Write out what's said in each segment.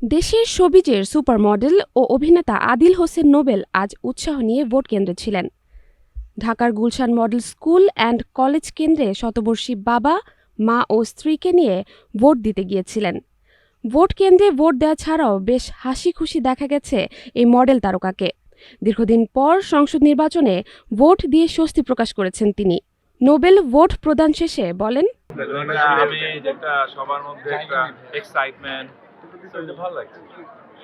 দেশের শোবিজের super model ও অভিনেতা Adil Hossain Nobel আজ উৎসাহ নিয়ে ভোট কেন্দ্রে ছিলেন। ঢাকার Gulshan model school and college কেন্দ্রে শতবর্ষী বাবা, মা ও স্ত্রীকে নিয়ে ভোট দিতে গিয়েছিলেন। ভোট কেন্দ্রে ভোট দেওয়া ছাড়াও বেশ হাসি খুশি দেখা গেছে এই মডেল তারকাকে। দীর্ঘদিন পর সংসদ নির্বাচনে ভোট দিয়ে স্বস্তি প্রকাশ করেছেন তিনি। নোবেল ভোট প্রদান শেষে বলেন, আমি যেটা সবার মধ্যে একটা এক্সাইটমেন্ট, এটা ভালো লাগছে।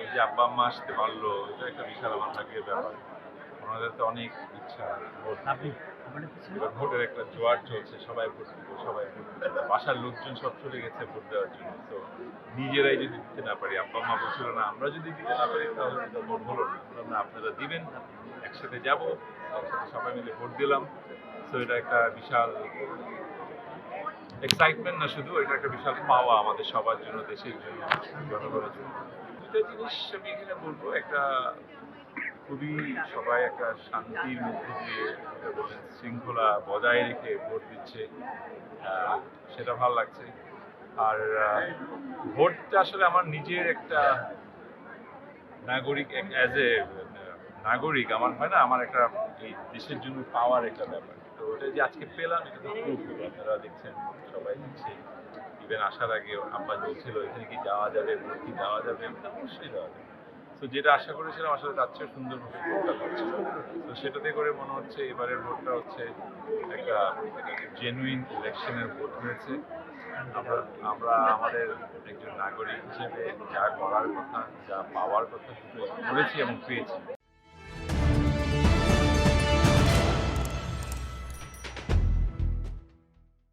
এই যে আব্বা আম্মা আসতে পারলো, এটা একটা বিশাল আমার ভাগ্যের ব্যাপার। ওনাদের তো অনেক ইচ্ছা ভোট দিতে। এবার ভোটের একটা জোয়ার চলছে, সবাই ভোট দিবে, সবাই ভোট দিবে। বাসার লোকজন সব চলে গেছে ভোট দেওয়ার জন্য। তো নিজেরাই যদি দিতে না পারি, আব্বা আম্মা বলছিল না আমরা যদি দিতে না পারি তাহলে তো ভোট হলো না। বললাম না, আপনারা দিবেন, একসাথে যাব, একসাথে সবাই মিলে ভোট দিলাম। তো এটা একটা বিশাল এক্সাইটমেন্ট, না শুধু এটা একটা বিশাল পাওয়া আমাদের সবার জন্য, দেশের জন্য, জনগণের জন্য। দুটা জিনিস আমি এখানে বলবো, একটা খুবই সবাই একটা শান্তির মধ্যে দিয়ে বলেন শৃঙ্খলা বজায় রেখে ভোট দিচ্ছে, সেটা ভালো লাগছে। আর ভোটটা আসলে আমার নিজের একটা নাগরিক, অ্যাজ এ নাগরিক আমার হয় না, আমার একটা এই দেশের জন্য পাওয়ার একটা ব্যাপার। তো ওটা যে আজকে পেলাম, এটা তো খুব, আপনারা দেখছেন সবাই দিচ্ছে। ইভেন আসার আগে আব্বা বলছিল এখানে কি যাওয়া যাবে, ভোট কি যাওয়া যাবে, অবশ্যই যাওয়া যাবে। তো যেটা আশা করেছিলাম আসলে তার চেয়ে সুন্দরভাবে ভোটটা হচ্ছে। তো সেটাতে করে মনে হচ্ছে এবারের ভোটটা হচ্ছে একটা জেনুইন ইলেকশনের ভোট হয়েছে। আমরা আমরা আমাদের একজন নাগরিক হিসেবে যা করার কথা, যা পাওয়ার কথা, সেটা করেছি এবং পেয়েছি।